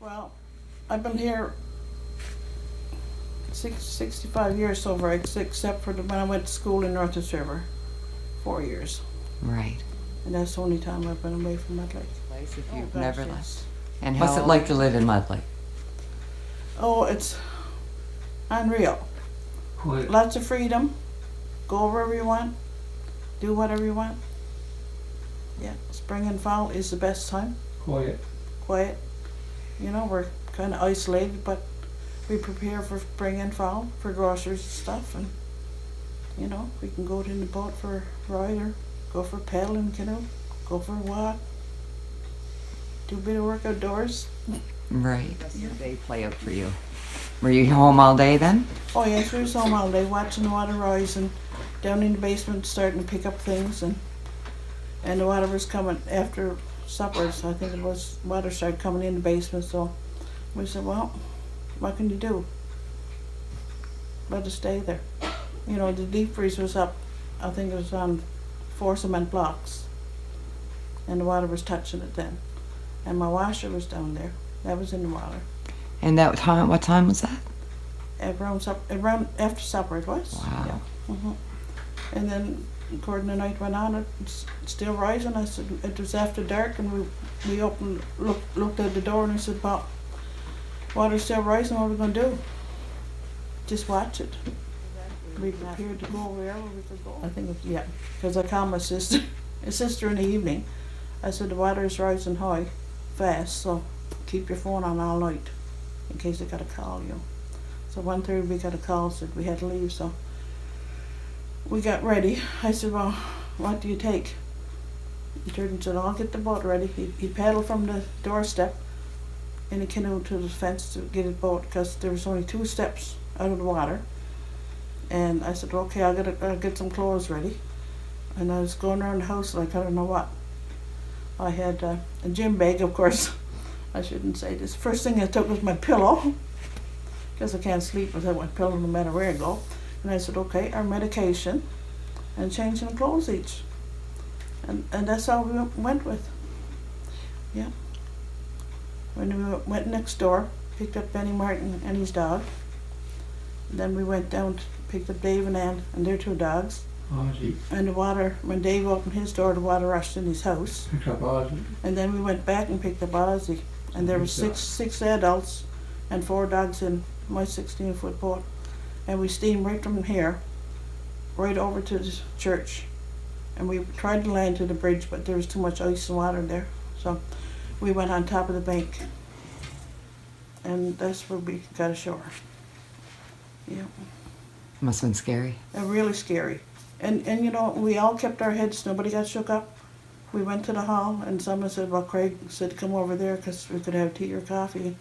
Well, I've been here 65 years so far, except for when I went to school in North River, 4 years. Right. And that's the only time I've been away from Mud Lake. Place if Oh, you've gosh, never yes. left. And What's it like to live in Mud Lake? Oh, it's unreal. Quiet. Lots of freedom. Go wherever you want. Do whatever you want. Yeah, spring and fall is the best time. Quiet. Quiet. You know, we're kind of isolated, but we prepare for spring and fall for groceries and stuff. And, you know, we can go in the boat for a ride or go for a paddling canoe, go for a walk, do a bit of work outdoors. Right. Does your day play out for you? Were you home all day then? Oh yes, we was home all day watching the water rise and down in the basement starting to pick up things and the water was coming after supper, so I think it was water started coming in the basement, so we said, well, what can you do? Let us stay there. You know, the deep freeze was up, I think it was on 4 cement blocks and the water was touching it then. And my washer was down there, that was in the water. And that time, what time was that? Around after supper it was. Wow. Yeah. And then, according the night went on, it's still rising. I said it was after dark, and we opened, looked at the door, and I said, "Well, water's still rising. What are we gonna do? Just watch it." We prepared to go wherever we could go. I think it was, yeah, because I called my sister in the evening. I said the water is rising high, fast, so keep your phone on all night in case they got a call, you know. So 1:30 we got a call, said we had to leave, so we got ready. I said, well, what do you take? He turned and said, I'll get the boat ready. He paddled from the doorstep in a canoe to the fence to get his boat because there was only 2 steps out of the water. And I said, okay, I'll get some clothes ready. And I was going around the house like I don't know what. I had a gym bag, of course. I shouldn't say this. First thing I took was my pillow because I can't sleep without my pillow no matter where I go. And I said, okay, our medication and changing the clothes each. And that's all we went with. Yeah. When we went next door, picked up Benny Martin and his dog. And then we went down, picked up Dave and Ann and their 2 dogs. Ozzy. And the water, when Dave opened his door, the water rushed in his house. Picked up Ozzy. And then we went back and picked up Ozzy. And there were six adults and 4 dogs in my 16-foot boat. And we steamed right from here, right over to the church. And we tried to land to the bridge, but there was too much ice and water there. So we went on top of the bank. And that's where we got ashore. Yeah. Must have been scary. Really scary. And you know, we all kept our heads, nobody got shook up. We went to the hall and someone said, well, Craig said come over there because we could have tea or coffee.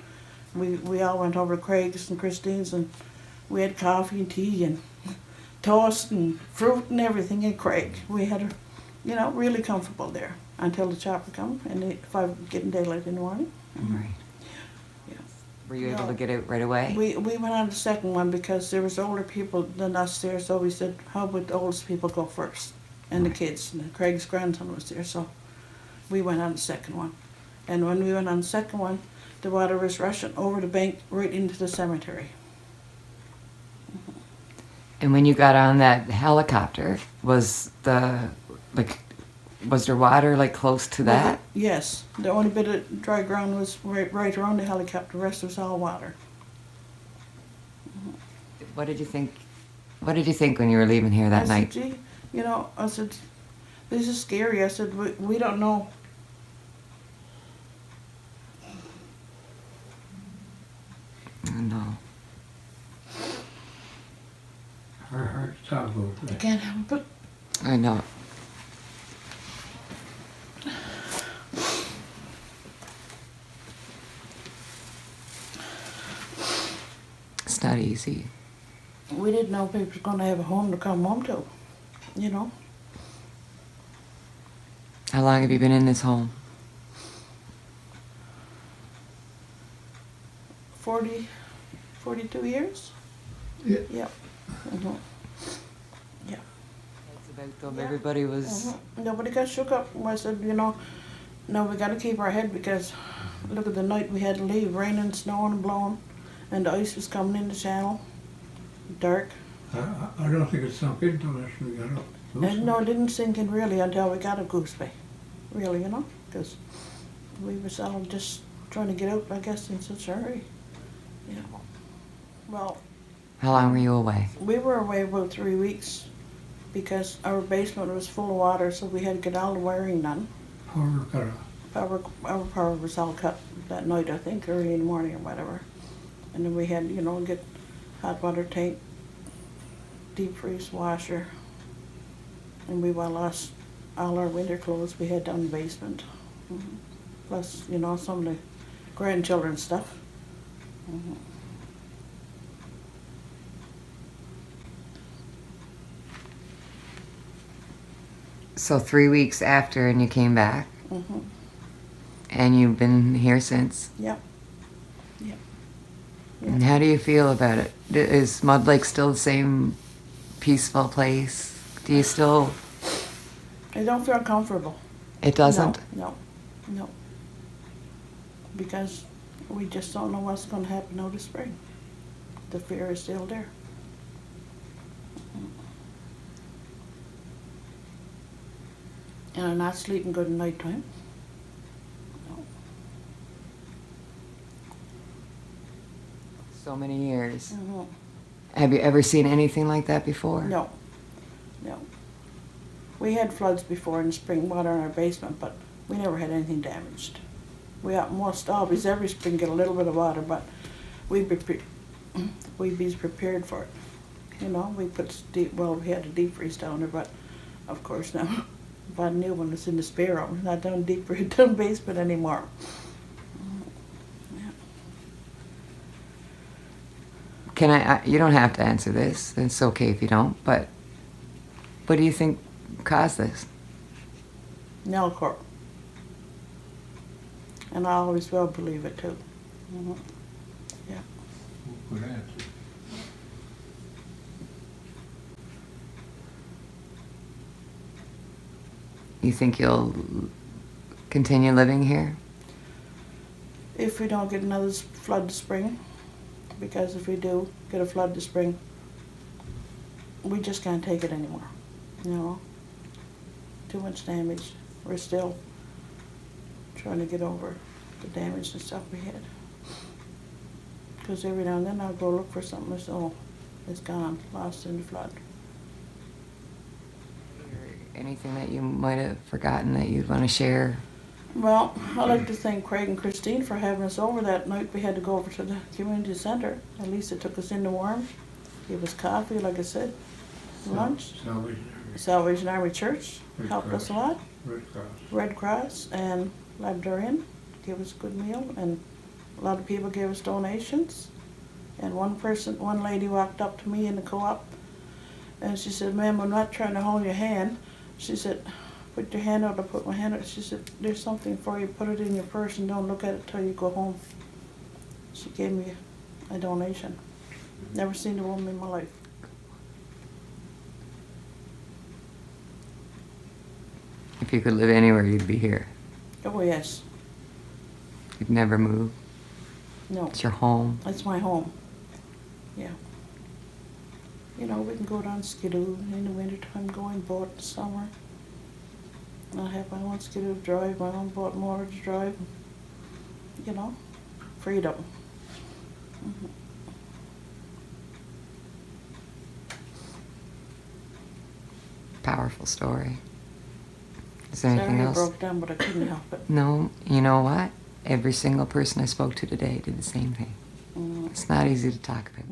And we all went over to Craig's and Christine's and we had coffee and tea and toast and fruit and everything at Craig. We had, you know, really comfortable there until the chopper come and if I was getting daylight in the morning. Right. Yeah. Were you able to get out right away? We went on the second one because there was older people than us there, so we said, how would the oldest people go first? And the kids, and Craig's grandson was there, so we went on the second one. And when we went on the second one, the water was rushing over the bank right into the cemetery. And when you got on that helicopter, was there water like close to that? Yes, the only bit of dry ground was right around the helicopter. The rest was all water. What did you think? What did you think when you were leaving here that I night? said, gee, you know, I said, this is scary. I said, we don't know. No. Hard to talk about. I can't help it. I know. It's not easy. We didn't know if we was going to have a home to come home to, you know. How long have you been in this home? 42 years? Yeah. Yeah. Mhm. Yeah. That's about them. Everybody was. Nobody got shook up. I said, you know, No, we gotta keep our head because look at the night we had to leave, raining, snowing and blowing, and the ice was coming in the channel, dark. I don't think it sunk into us when we got up. And no, it didn't sink in really until we got to Goose Bay, really, because we was all just trying to get out, I guess, in such a hurry. Yeah. Well, How long were you away? we were away about 3 weeks because our basement was full of water, so we had to get all the wiring done. Power cut off. Our power was all cut that night, I think, early in the morning or whatever. And then we had, get hot water tank, deep freeze washer, and we lost all our winter clothes we had down in the basement. Plus, some of the grandchildren's stuff. So 3 weeks after, and you came back, and you've been here since. Yep. Yep. And how do you feel about it? Is Mud Lake still the same peaceful place? Do you still? I don't feel comfortable. It doesn't? No. Because we just don't know what's going to happen over the spring. The fear is still there. And I'm not sleeping good at nighttime. No. So many years. Mhm. Have you ever seen anything like that before? No. We had floods before in the spring, water in our basement, but we never had anything damaged. We almost always every spring get a little bit of water, but we'd be prepared for it. We had a deep freeze down there, but of course now, bought a new one that's in the spare room, not down down basement anymore. Can I you don't have to answer this. It's okay if you don't, but what do you think caused this? Nelcorp. And I always will believe it too. Yeah. Good answer. You think you'll continue living here? If we don't get another flood this spring, because if we do get a flood this spring, we just can't take it anymore. Too much damage. We're still trying to get over the damage and stuff we had. Because every now and then I'll go look for something that's it's gone, lost in the flood. Anything that you might have forgotten that you'd want to share? Well, I'd like to thank Craig and Christine for having us over that night. We had to go over to the community center. At least it took us in the warm, gave us coffee, like I said, lunch. Salvation Army Church helped us a lot. Red Cross and Labrador gave us a good meal, and a lot of people gave us donations. And one lady walked up to me in the co-op, and she said, "Ma'am, I'm not trying to hold your hand." She said, "Put your hand out." I put my hand out. She said, "There's something for you. Put it in your purse and don't look at it till you go home." She gave me a donation. Never seen a woman in my life. If you could live anywhere, you'd be here. Oh yes. You'd never move. No. It's your home. It's my home. Yeah. We can go down skidoo in the wintertime, go in boat in the summer. I have my own skidoo to drive, my own boat motor to drive. Freedom. Powerful story. Is there anything Sorry I else? broke down, but I couldn't help it. No, you know what? Every single person I spoke to today did the same thing. It's not easy to talk about.